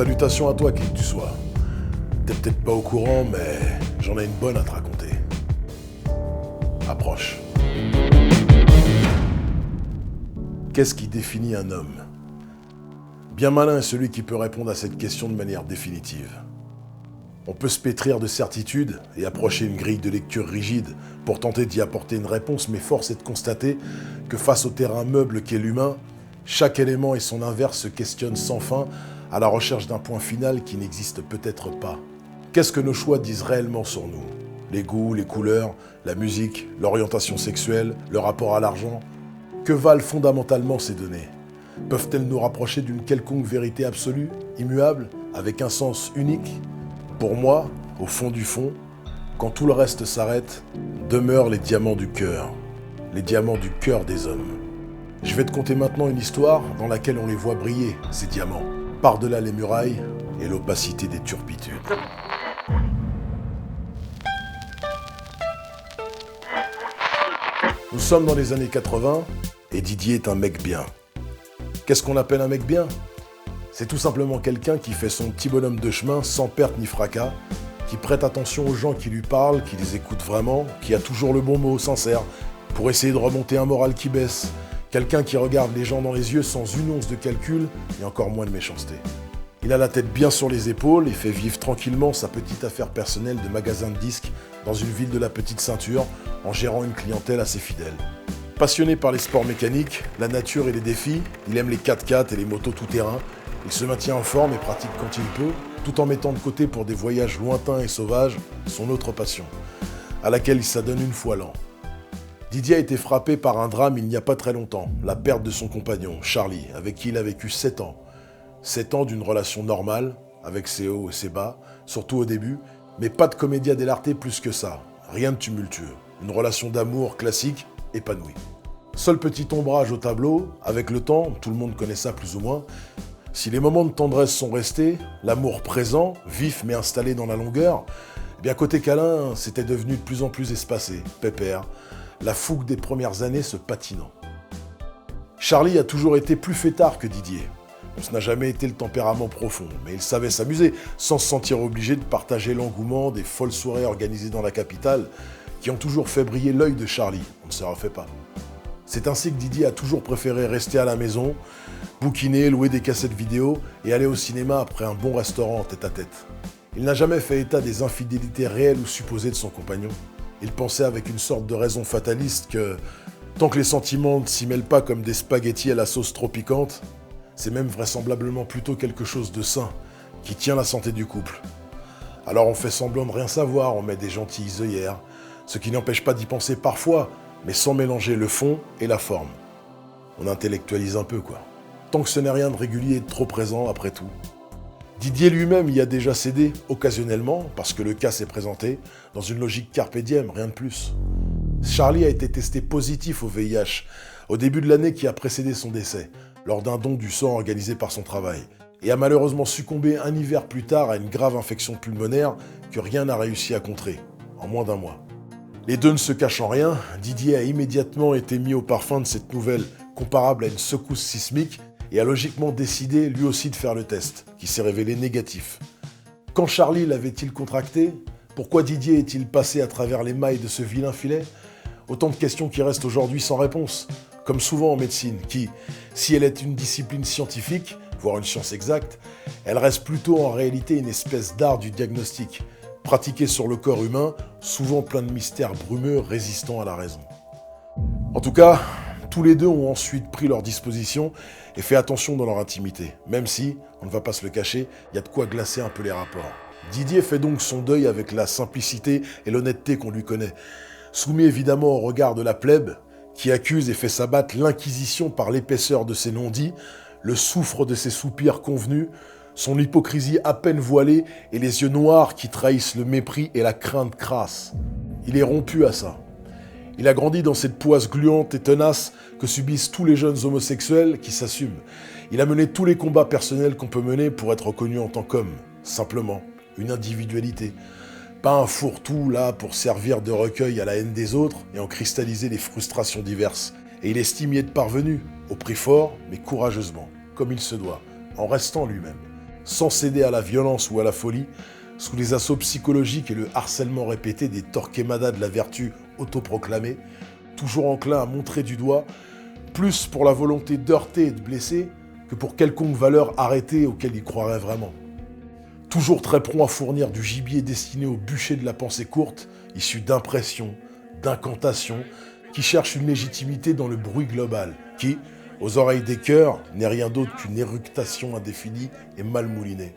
Salutations à toi, qui que tu sois. T'es peut-être pas au courant, mais j'en ai une bonne à te raconter. Approche. Qu'est-ce qui définit un homme? Bien malin est celui qui peut répondre à cette question de manière définitive. On peut se pétrir de certitudes et approcher une grille de lecture rigide pour tenter d'y apporter une réponse, mais force est de constater que face au terrain meuble qu'est l'humain, chaque élément et son inverse se questionnent sans fin à la recherche d'un point final qui n'existe peut-être pas. Qu'est-ce que nos choix disent réellement sur nous? Les goûts, les couleurs, la musique, l'orientation sexuelle, le rapport à l'argent? Que valent fondamentalement ces données? Peuvent-elles nous rapprocher d'une quelconque vérité absolue, immuable, avec un sens unique? Pour moi, au fond du fond, quand tout le reste s'arrête, demeurent les diamants du cœur des hommes. Je vais te conter maintenant une histoire dans laquelle on les voit briller, ces diamants, par-delà les murailles et l'opacité des turpitudes. Nous sommes dans les années 80 et Didier est un mec bien. Qu'est-ce qu'on appelle un mec bien? C'est tout simplement quelqu'un qui fait son petit bonhomme de chemin sans perte ni fracas, qui prête attention aux gens qui lui parlent, qui les écoute vraiment, qui a toujours le bon mot, sincère, pour essayer de remonter un moral qui baisse. Quelqu'un qui regarde les gens dans les yeux sans une once de calcul et encore moins de méchanceté. Il a la tête bien sur les épaules et fait vivre tranquillement sa petite affaire personnelle de magasin de disques dans une ville de la petite ceinture en gérant une clientèle assez fidèle. Passionné par les sports mécaniques, la nature et les défis, il aime les 4x4 et les motos tout-terrain. Il se maintient en forme et pratique quand il peut, tout en mettant de côté pour des voyages lointains et sauvages son autre passion, à laquelle il s'adonne une fois l'an. Didier a été frappé par un drame il n'y a pas très longtemps, la perte de son compagnon, Charlie, avec qui il a vécu 7 ans. 7 ans d'une relation normale, avec ses hauts et ses bas, surtout au début, mais pas de comédia dell'arte plus que ça, rien de tumultueux. Une relation d'amour classique, épanouie. Seul petit ombrage au tableau, avec le temps, tout le monde connaît ça plus ou moins. Si les moments de tendresse sont restés, l'amour présent, vif mais installé dans la longueur, eh bien côté câlin, c'était devenu de plus en plus espacé, pépère, la fougue des premières années se patinant. Charlie a toujours été plus fêtard que Didier. Ce n'a jamais été le tempérament profond, mais il savait s'amuser, sans se sentir obligé de partager l'engouement des folles soirées organisées dans la capitale, qui ont toujours fait briller l'œil de Charlie, on ne se refait pas. C'est ainsi que Didier a toujours préféré rester à la maison, bouquiner, louer des cassettes vidéo et aller au cinéma après un bon restaurant en tête-à-tête. Il n'a jamais fait état des infidélités réelles ou supposées de son compagnon. Il pensait avec une sorte de raison fataliste que, tant que les sentiments ne s'y mêlent pas comme des spaghettis à la sauce trop piquante, c'est même vraisemblablement plutôt quelque chose de sain, qui tient la santé du couple. Alors on fait semblant de rien savoir, on met des gentilles œillères, ce qui n'empêche pas d'y penser parfois, mais sans mélanger le fond et la forme. On intellectualise un peu, quoi. Tant que ce n'est rien de régulier et de trop présent, après tout. Didier lui-même y a déjà cédé, occasionnellement, parce que le cas s'est présenté, dans une logique carpe diem, rien de plus. Charlie a été testé positif au VIH, au début de l'année qui a précédé son décès, lors d'un don du sang organisé par son travail, et a malheureusement succombé un hiver plus tard à une grave infection pulmonaire que rien n'a réussi à contrer, en moins d'un mois. Les deux ne se cachant rien, Didier a immédiatement été mis au parfum de cette nouvelle comparable à une secousse sismique et a logiquement décidé lui aussi de faire le test, qui s'est révélé négatif. Quand Charlie l'avait-il contracté? Pourquoi Didier est-il passé à travers les mailles de ce vilain filet? Autant de questions qui restent aujourd'hui sans réponse, comme souvent en médecine, qui, si elle est une discipline scientifique, voire une science exacte, elle reste plutôt en réalité une espèce d'art du diagnostic, pratiqué sur le corps humain, souvent plein de mystères brumeux résistant à la raison. En tout cas, tous les deux ont ensuite pris leurs dispositions et fait attention dans leur intimité, même si, on ne va pas se le cacher, il y a de quoi glacer un peu les rapports. Didier fait donc son deuil avec la simplicité et l'honnêteté qu'on lui connaît, soumis évidemment au regard de la plèbe, qui accuse et fait s'abattre l'inquisition par l'épaisseur de ses non-dits, le soufre de ses soupirs convenus, son hypocrisie à peine voilée et les yeux noirs qui trahissent le mépris et la crainte crasse. Il est rompu à ça. Il a grandi dans cette poisse gluante et tenace que subissent tous les jeunes homosexuels qui s'assument. Il a mené tous les combats personnels qu'on peut mener pour être reconnu en tant qu'homme. Simplement, une individualité. Pas un fourre-tout là pour servir de recueil à la haine des autres et en cristalliser les frustrations diverses. Et il estime y être parvenu, au prix fort, mais courageusement, comme il se doit, en restant lui-même. sans céder à la violence ou à la folie, sous les assauts psychologiques et le harcèlement répété des Torquemada de la vertu autoproclamée, toujours enclin à montrer du doigt, plus pour la volonté d'heurter et de blesser que pour quelconque valeur arrêtée auquel il croirait vraiment. Toujours très prompt à fournir du gibier destiné au bûcher de la pensée courte, issu d'impressions, d'incantations, qui cherche une légitimité dans le bruit global, qui, aux oreilles des cœurs, n'est rien d'autre qu'une éructation indéfinie et mal moulinée.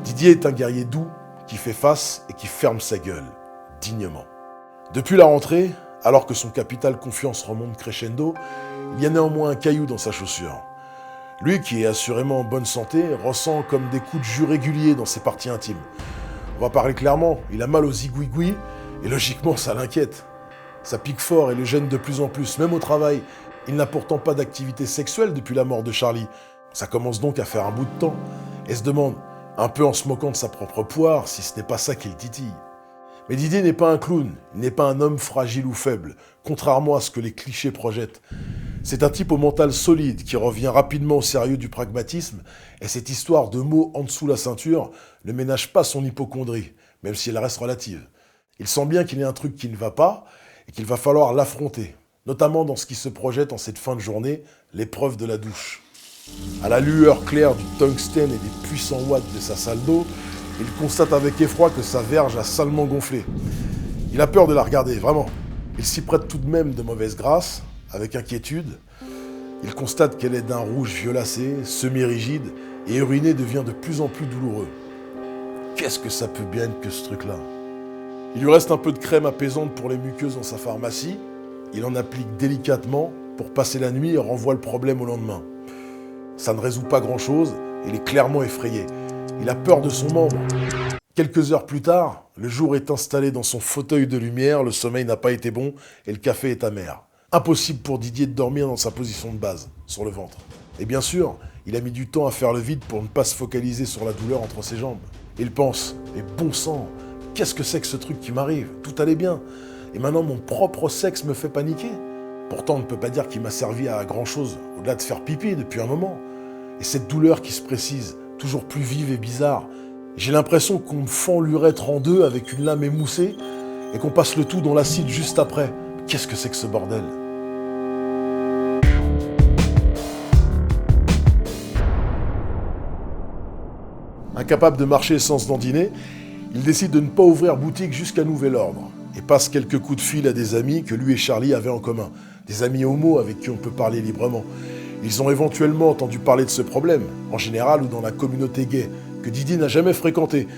Didier est un guerrier doux, qui fait face et qui ferme sa gueule, dignement. Depuis la rentrée, alors que son capital confiance remonte crescendo, il y a néanmoins un caillou dans sa chaussure. Lui, qui est assurément en bonne santé, ressent comme des coups de jus réguliers dans ses parties intimes. On va parler clairement, il a mal aux zigouigouis, et logiquement ça l'inquiète. Ça pique fort et le gêne de plus en plus, même au travail. Il n'a pourtant pas d'activité sexuelle depuis la mort de Charlie. Ça commence donc à faire un bout de temps, et se demande, un peu en se moquant de sa propre poire, si ce n'est pas ça qui le titille. Mais Didier n'est pas un clown, il n'est pas un homme fragile ou faible, contrairement à ce que les clichés projettent. C'est un type au mental solide qui revient rapidement au sérieux du pragmatisme, et cette histoire de mots en dessous la ceinture ne ménage pas son hypocondrie, même si elle reste relative. Il sent bien qu'il y a un truc qui ne va pas, et qu'il va falloir l'affronter, notamment dans ce qui se projette en cette fin de journée, l'épreuve de la douche. À la lueur claire du tungstène et des puissants watts de sa salle d'eau, il constate avec effroi que sa verge a salement gonflé. Il a peur de la regarder, vraiment. Il s'y prête tout de même de mauvaise grâce, avec inquiétude. Il constate qu'elle est d'un rouge violacé, semi-rigide, et uriner devient de plus en plus douloureux. Qu'est-ce que ça peut bien être que ce truc-là ? Il lui reste un peu de crème apaisante pour les muqueuses dans sa pharmacie. Il en applique délicatement pour passer la nuit et renvoie le problème au lendemain. Ça ne résout pas grand-chose, et il est clairement effrayé. Il a peur de son membre. Quelques heures plus tard, le jour est installé dans son fauteuil de lumière, le sommeil n'a pas été bon et le café est amer. Impossible pour Didier de dormir dans sa position de base, sur le ventre. Et bien sûr, il a mis du temps à faire le vide pour ne pas se focaliser sur la douleur entre ses jambes. Il pense, mais bon sang, qu'est-ce que c'est que ce truc qui m'arrive ? Tout allait bien. Et maintenant mon propre sexe me fait paniquer. Pourtant, on ne peut pas dire qu'il m'a servi à grand-chose, au-delà de faire pipi depuis un moment. Et cette douleur qui se précise, toujours plus vive et bizarre, j'ai l'impression qu'on me fend l'urètre en deux avec une lame émoussée et qu'on passe le tout dans l'acide juste après. Qu'est-ce que c'est que ce bordel ? Incapable de marcher sans se dandiner, il décide de ne pas ouvrir boutique jusqu'à nouvel ordre et passe quelques coups de fil à des amis que lui et Charlie avaient en commun. Des amis homo avec qui on peut parler librement. Ils ont éventuellement entendu parler de ce problème, en général ou dans la communauté gay, que Didier n'a jamais fréquenté,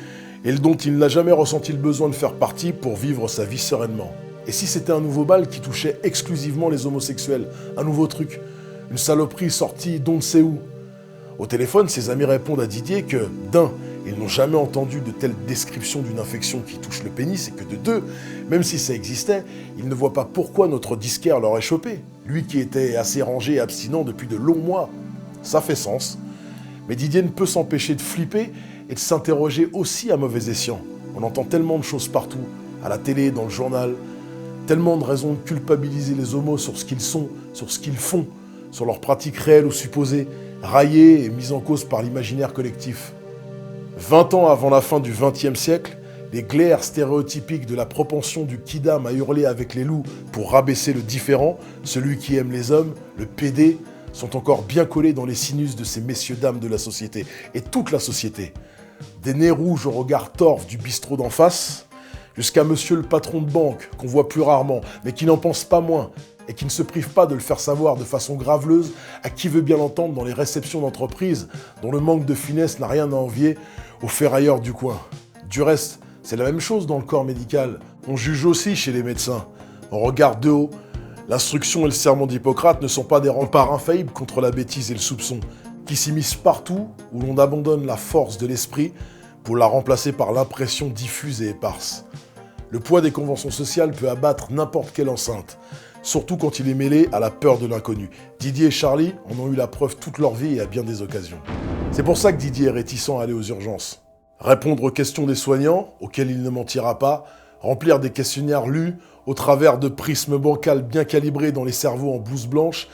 et dont il n'a jamais ressenti le besoin de faire partie pour vivre sa vie sereinement. Et si c'était un nouveau bal qui touchait exclusivement les homosexuels, un nouveau truc, une saloperie sortie d'on ne sait où. Au téléphone, ses amis répondent à Didier que, d'un, ils n'ont jamais entendu de telle description d'une infection qui touche le pénis, et que de deux, même si ça existait, ils ne voient pas pourquoi notre disquaire leur est chopé. Lui qui était assez rangé et abstinent depuis de longs mois. Ça fait sens. Mais Didier ne peut s'empêcher de flipper et de s'interroger aussi à mauvais escient. On entend tellement de choses partout, à la télé, dans le journal, tellement de raisons de culpabiliser les homos sur ce qu'ils sont, sur ce qu'ils font, sur leurs pratiques réelles ou supposées, raillées et mises en cause par l'imaginaire collectif. 20 ans avant la fin du XXe siècle, les glaires stéréotypiques de la propension du kidam à hurler avec les loups pour rabaisser le différent, celui qui aime les hommes, le PD, sont encore bien collés dans les sinus de ces messieurs-dames de la société, et toute la société. Des nez rouges au regard torve du bistrot d'en face, jusqu'à monsieur le patron de banque, qu'on voit plus rarement, mais qui n'en pense pas moins, et qui ne se prive pas de le faire savoir de façon graveleuse à qui veut bien l'entendre dans les réceptions d'entreprises, dont le manque de finesse n'a rien à envier aux ferrailleurs du coin. Du reste, c'est la même chose dans le corps médical. On juge aussi chez les médecins. On regarde de haut. L'instruction et le serment d'Hippocrate ne sont pas des remparts infaillibles contre la bêtise et le soupçon, qui s'immiscent partout où l'on abandonne la force de l'esprit pour la remplacer par l'impression diffuse et éparse. Le poids des conventions sociales peut abattre n'importe quelle enceinte, surtout quand il est mêlé à la peur de l'inconnu. Didier et Charlie en ont eu la preuve toute leur vie et à bien des occasions. C'est pour ça que Didier est réticent à aller aux urgences. Répondre aux questions des soignants, auxquels il ne mentira pas, remplir des questionnaires lus au travers de prismes bancals bien calibrés dans les cerveaux en blouse blanche,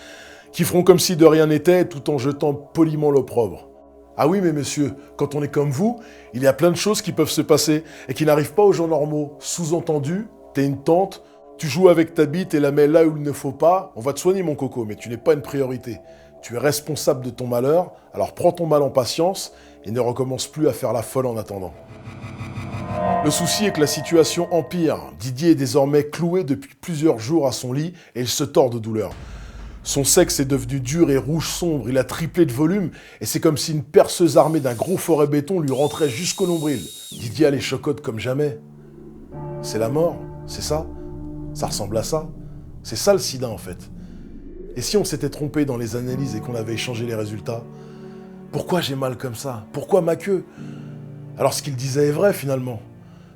qui feront comme si de rien n'était tout en jetant poliment l'opprobre. Ah oui, mais monsieur, quand on est comme vous, il y a plein de choses qui peuvent se passer et qui n'arrivent pas aux gens normaux. Sous-entendu, t'es une tante, tu joues avec ta bite et la mets là où il ne faut pas, on va te soigner mon coco, mais tu n'es pas une priorité. Tu es responsable de ton malheur, alors prends ton mal en patience et ne recommence plus à faire la folle en attendant. Le souci est que la situation empire. Didier est désormais cloué depuis plusieurs jours à son lit et il se tord de douleur. Son sexe est devenu dur et rouge sombre, il a triplé de volume et c'est comme si une perceuse armée d'un gros forêt béton lui rentrait jusqu'au nombril. Didier a les chocottes comme jamais. C'est la mort, c'est ça? Ça ressemble à ça? C'est ça le sida en fait. Et si on s'était trompé dans les analyses et qu'on avait échangé les résultats? Pourquoi j'ai mal comme ça? Pourquoi ma queue? Alors ce qu'il disait est vrai finalement.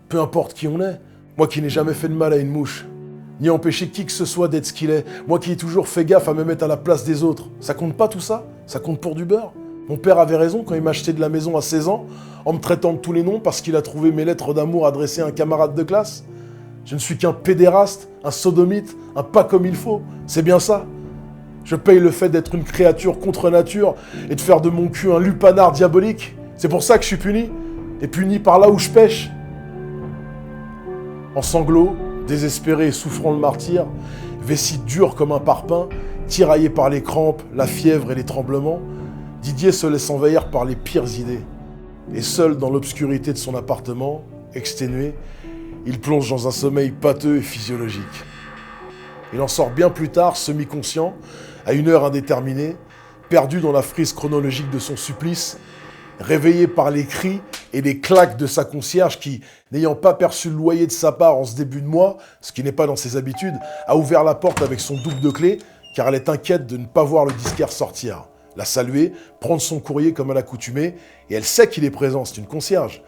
Peu importe qui on est, moi qui n'ai jamais fait de mal à une mouche, ni empêché qui que ce soit d'être ce qu'il est, moi qui ai toujours fait gaffe à me mettre à la place des autres, ça compte pas tout ça? Ça compte pour du beurre? Mon père avait raison quand il m'a acheté de la maison à 16 ans, en me traitant de tous les noms parce qu'il a trouvé mes lettres d'amour adressées à un camarade de classe? Je ne suis qu'un pédéraste, un sodomite, un pas comme il faut, c'est bien ça? Je paye le fait d'être une créature contre nature et de faire de mon cul un lupanar diabolique? C'est pour ça que je suis puni? Et puni par là où je pêche? En sanglots, désespéré et souffrant le martyr, vessie dur comme un parpaing, tiraillé par les crampes, la fièvre et les tremblements, Didier se laisse envahir par les pires idées. Et seul dans l'obscurité de son appartement, exténué, il plonge dans un sommeil pâteux et physiologique. Il en sort bien plus tard, semi-conscient, à une heure indéterminée, perdu dans la frise chronologique de son supplice, réveillé par les cris et les claques de sa concierge qui, n'ayant pas perçu le loyer de sa part en ce début de mois, ce qui n'est pas dans ses habitudes, a ouvert la porte avec son double de clé, car elle est inquiète de ne pas voir le disquaire sortir. La saluer, prendre son courrier comme à l'accoutumée, et elle sait qu'il est présent, c'est une concierge.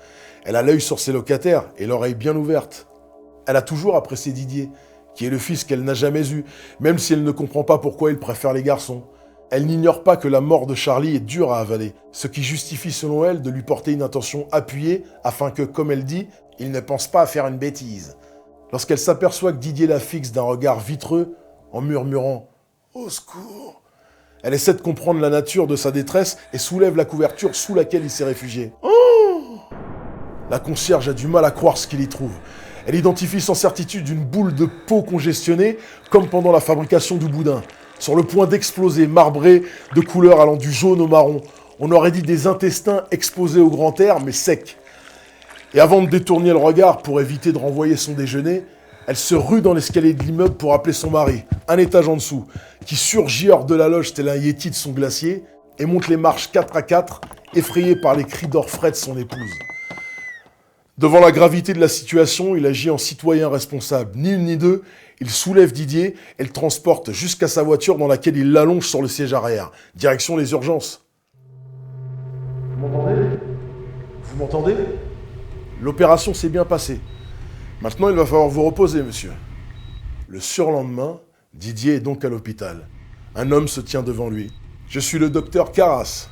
Elle a l'œil sur ses locataires et l'oreille bien ouverte. Elle a toujours apprécié Didier, qui est le fils qu'elle n'a jamais eu, même si elle ne comprend pas pourquoi il préfère les garçons. Elle n'ignore pas que la mort de Charlie est dure à avaler, ce qui justifie selon elle de lui porter une intention appuyée afin que, comme elle dit, il ne pense pas à faire une bêtise. Lorsqu'elle s'aperçoit que Didier la fixe d'un regard vitreux, en murmurant « Au secours !», elle essaie de comprendre la nature de sa détresse et soulève la couverture sous laquelle il s'est réfugié. Oh ! La concierge a du mal à croire ce qu'il y trouve. Elle identifie sans certitude une boule de peau congestionnée, comme pendant la fabrication du boudin. Sur le point d'exploser, marbré, de couleur allant du jaune au marron. On aurait dit des intestins exposés au grand air, mais secs. Et avant de détourner le regard pour éviter de renvoyer son déjeuner, elle se rue dans l'escalier de l'immeuble pour appeler son mari, un étage en dessous, qui surgit hors de la loge tel un yéti de son glacier, et monte les marches 4 à 4, effrayé par les cris d'orfraie de son épouse. Devant la gravité de la situation, il agit en citoyen responsable. Ni une ni deux, il soulève Didier et le transporte jusqu'à sa voiture dans laquelle il l'allonge sur le siège arrière. Direction les urgences. Vous m'entendez? Vous m'entendez? L'opération s'est bien passée. Maintenant, il va falloir vous reposer, monsieur. Le surlendemain, Didier est donc à l'hôpital. Un homme se tient devant lui. Je suis le docteur Carras.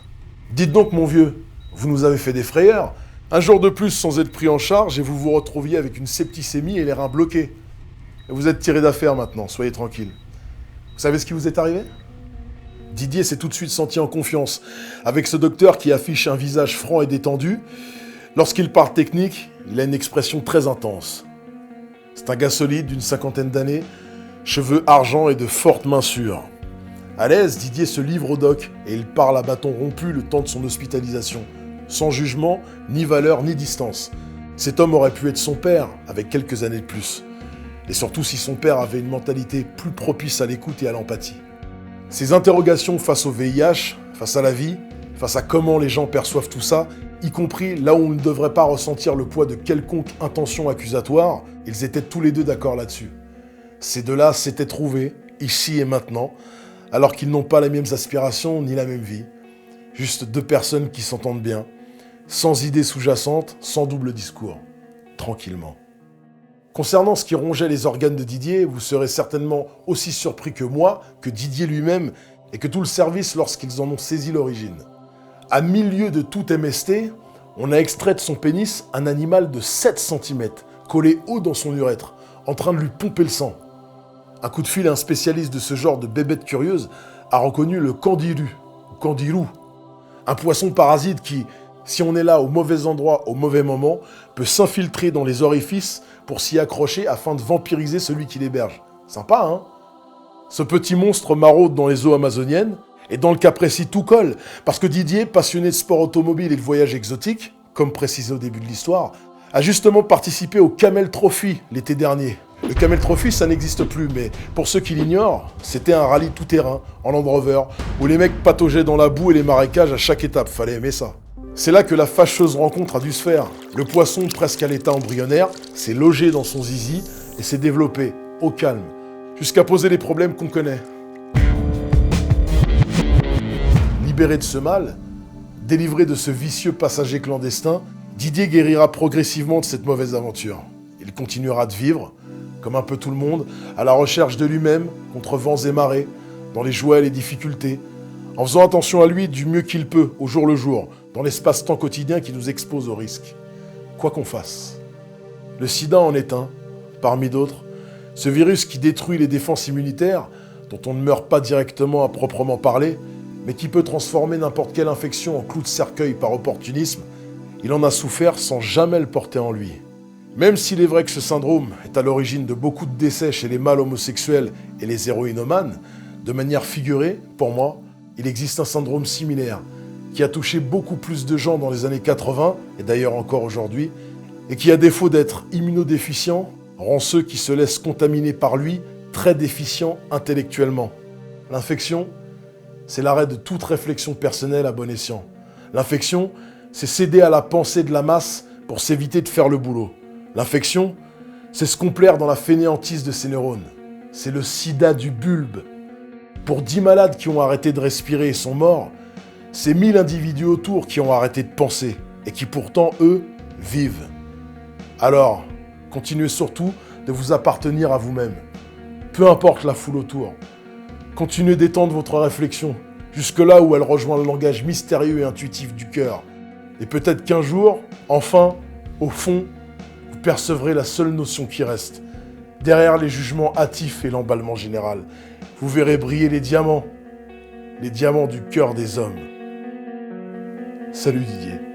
Dites donc, mon vieux, vous nous avez fait des frayeurs. Un jour de plus sans être pris en charge et vous vous retrouviez avec une septicémie et les reins bloqués. Et vous êtes tiré d'affaire maintenant, soyez tranquille. Vous savez ce qui vous est arrivé? Didier s'est tout de suite senti en confiance, avec ce docteur qui affiche un visage franc et détendu. Lorsqu'il parle technique, il a une expression très intense. C'est un gars solide d'une 50aine d'années, cheveux argent et de fortes mains sûres. À l'aise, Didier se livre au doc et il parle à bâton rompu le temps de son hospitalisation. Sans jugement, ni valeur, ni distance. Cet homme aurait pu être son père, avec quelques années de plus. Et surtout si son père avait une mentalité plus propice à l'écoute et à l'empathie. Ses interrogations face au VIH, face à la vie, face à comment les gens perçoivent tout ça, y compris là où on ne devrait pas ressentir le poids de quelconque intention accusatoire, ils étaient tous les deux d'accord là-dessus. Ces deux-là s'étaient trouvés, ici et maintenant, alors qu'ils n'ont pas les mêmes aspirations ni la même vie. Juste deux personnes qui s'entendent bien, sans idées sous-jacentes, sans double discours, tranquillement. Concernant ce qui rongeait les organes de Didier, vous serez certainement aussi surpris que moi, que Didier lui-même, et que tout le service lorsqu'ils en ont saisi l'origine. À milieu de tout MST, on a extrait de son pénis un animal de 7 cm, collé haut dans son urètre, en train de lui pomper le sang. Un coup de fil à un spécialiste de ce genre de bébête curieuse a reconnu le candiru, ou candirou, Un poisson parasite qui, si on est là au mauvais endroit, au mauvais moment, peut s'infiltrer dans les orifices pour s'y accrocher afin de vampiriser celui qui l'héberge. Sympa, hein? Ce petit monstre maraude dans les eaux amazoniennes, et dans le cas précis, tout colle, parce que Didier, passionné de sport automobile et de voyages exotiques, comme précisé au début de l'histoire, a justement participé au Camel Trophy l'été dernier. Le Camel Trophy, ça n'existe plus, mais pour ceux qui l'ignorent, c'était un rallye tout-terrain, en Land Rover, où les mecs pataugeaient dans la boue et les marécages à chaque étape, fallait aimer ça. C'est là que la fâcheuse rencontre a dû se faire. Le poisson, presque à l'état embryonnaire, s'est logé dans son zizi et s'est développé, au calme, jusqu'à poser les problèmes qu'on connaît. Libéré de ce mal, délivré de ce vicieux passager clandestin, Didier guérira progressivement de cette mauvaise aventure. Il continuera de vivre, comme un peu tout le monde, à la recherche de lui-même, contre vents et marées, dans les joies et les difficultés, en faisant attention à lui du mieux qu'il peut, au jour le jour, dans l'espace-temps quotidien qui nous expose au risque. Quoi qu'on fasse. Le sida en est un, parmi d'autres, ce virus qui détruit les défenses immunitaires, dont on ne meurt pas directement à proprement parler, mais qui peut transformer n'importe quelle infection en clou de cercueil par opportunisme, il en a souffert sans jamais le porter en lui. Même s'il est vrai que ce syndrome est à l'origine de beaucoup de décès chez les mâles homosexuels et les héroïnomanes, de manière figurée, pour moi, il existe un syndrome similaire, qui a touché beaucoup plus de gens dans les années 80, et d'ailleurs encore aujourd'hui, et qui, à défaut d'être immunodéficient, rend ceux qui se laissent contaminer par lui très déficients intellectuellement. L'infection, c'est l'arrêt de toute réflexion personnelle à bon escient. L'infection, c'est céder à la pensée de la masse pour s'éviter de faire le boulot. L'infection, c'est se complaire dans la fainéantise de ses neurones. C'est le sida du bulbe. Pour 10 malades qui ont arrêté de respirer et sont morts, c'est 1000 individus autour qui ont arrêté de penser et qui pourtant, eux, vivent. Alors, continuez surtout de vous appartenir à vous-même. Peu importe la foule autour. Continuez d'étendre votre réflexion jusque là où elle rejoint le langage mystérieux et intuitif du cœur. Et peut-être qu'un jour, enfin, au fond, vous percevrez la seule notion qui reste. Derrière les jugements hâtifs et l'emballement général, vous verrez briller les diamants du cœur des hommes. Salut Didier.